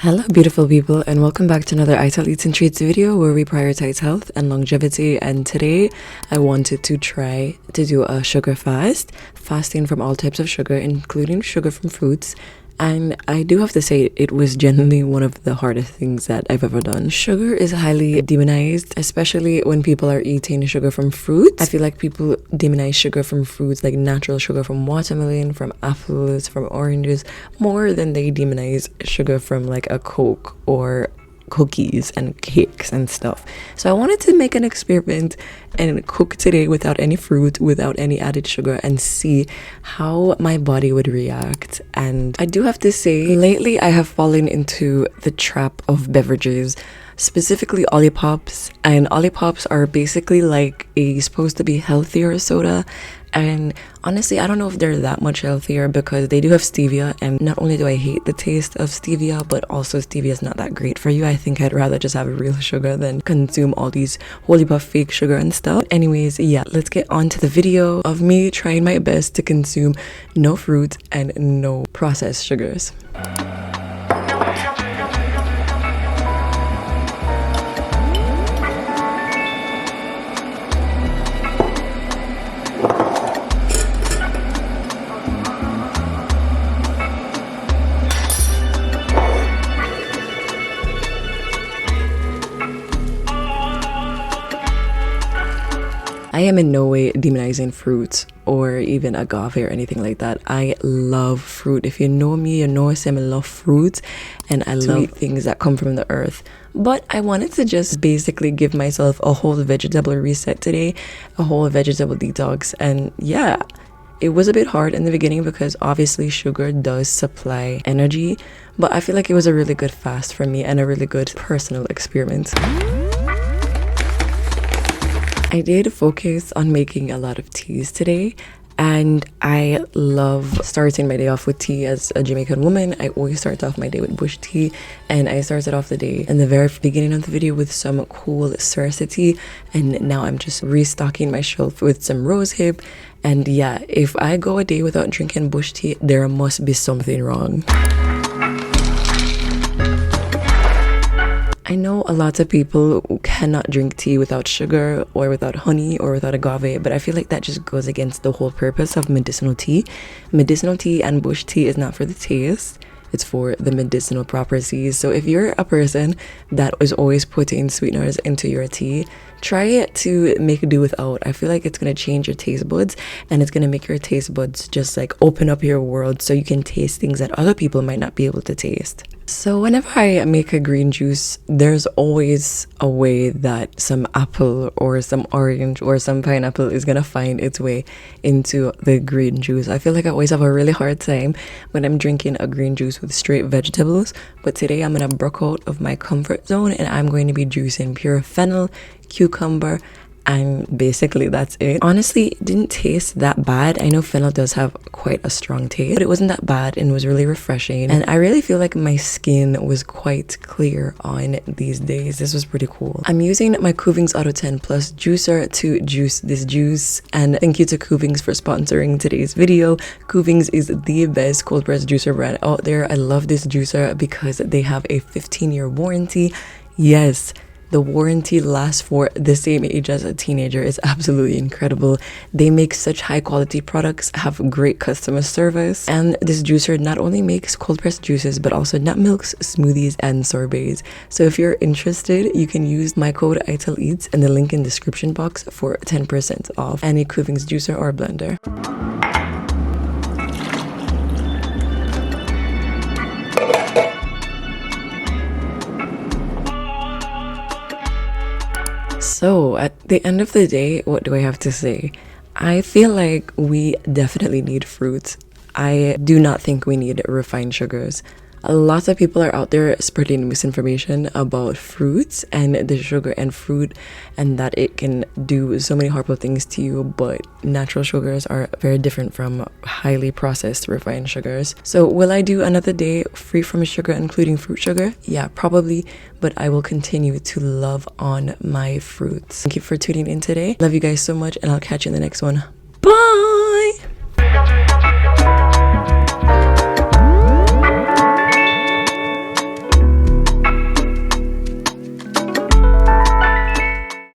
Hello beautiful people, and welcome back to another I Tell Eats and Treats video where we prioritize health and longevity. And today I wanted to try to do a sugar fasting from all types of sugar, including sugar from fruits. And I do have to say, it was genuinely one of the hardest things that I've ever done. Sugar is highly demonized, especially when people are eating sugar from fruits. I feel like people demonize sugar from fruits, like natural sugar from watermelon, from apples, from oranges, more than they demonize sugar from like a Coke or cookies and cakes and stuff. So I wanted to make an experiment and cook today without any fruit, without any added sugar, and see how my body would react. And I do have to say, lately I have fallen into the trap of beverages, specifically Olippops. And Olippops are basically like a supposed to be healthier soda, and honestly I don't know if they're that much healthier because they do have stevia, and not only do I hate the taste of stevia, but also stevia is not that great for you. I think I'd rather just have real sugar than consume all these Holy Puff fake sugar and stuff. Anyways, yeah, let's get on to the video of me trying my best to consume no fruit and no processed sugars. I am in no way demonizing fruits or even agave or anything like that. I love fruit. If you know me, you know I love fruits and I love things that come from the earth. But I wanted to just basically give myself a whole vegetable reset today, a whole vegetable detox. And yeah, it was a bit hard in the beginning because obviously sugar does supply energy, but I feel like it was a really good fast for me and a really good personal experiment. I did focus on making a lot of teas today, and I love starting my day off with tea. As a Jamaican woman, I always start off my day with bush tea, and I started off the day in the very beginning of the video with some cool Cerisa tea, and now I'm just restocking my shelf with some rose hip. And yeah, if I go a day without drinking bush tea, there must be something wrong. I know a lot of people cannot drink tea without sugar or without honey or without agave, but I feel like that just goes against the whole purpose of medicinal tea. Medicinal tea and bush tea is not for the taste, it's for the medicinal properties. So if you're a person that is always putting sweeteners into your tea, try it to make do without. I feel like it's going to change your taste buds, and it's going to make your taste buds just like open up your world so you can taste things that other people might not be able to taste. So whenever I make a green juice, there's always a way that some apple or some orange or some pineapple is gonna find its way into the green juice. I feel like I always have a really hard time when I'm drinking a green juice with straight vegetables, but today I'm gonna break out of my comfort zone and I'm going to be juicing pure fennel, cucumber, and basically that's it. Honestly, it didn't taste that bad. I know fennel does have quite a strong taste, but it wasn't that bad and was really refreshing. And I really feel like my skin was quite clear on these days. This was pretty cool. I'm using my Cuvings Auto 10 Plus juicer to juice this juice. And thank you to Cuvings for sponsoring today's video. Cuvings is the best cold press juicer brand out there. I love this juicer because they have a 15-year warranty. Yes, the warranty lasts for the same age as a teenager. Is absolutely incredible. They make such high quality products, have great customer service, and this juicer not only makes cold pressed juices but also nut milks, smoothies, and sorbets. So if you're interested, you can use my code ITELLEATS in the link in the description box for 10% off any Cuvings juicer or blender. So at the end of the day, what do I have to say? I feel like we definitely need fruits. I do not think we need refined sugars. A lot of people are out there spreading misinformation about fruits and the sugar and fruit, and that it can do so many horrible things to you, but natural sugars are very different from highly processed refined sugars. So will I do another day free from sugar, including fruit sugar? Yeah, probably, but I will continue to love on my fruits. Thank you for tuning in today. Love you guys so much, and I'll catch you in the next one. Bye!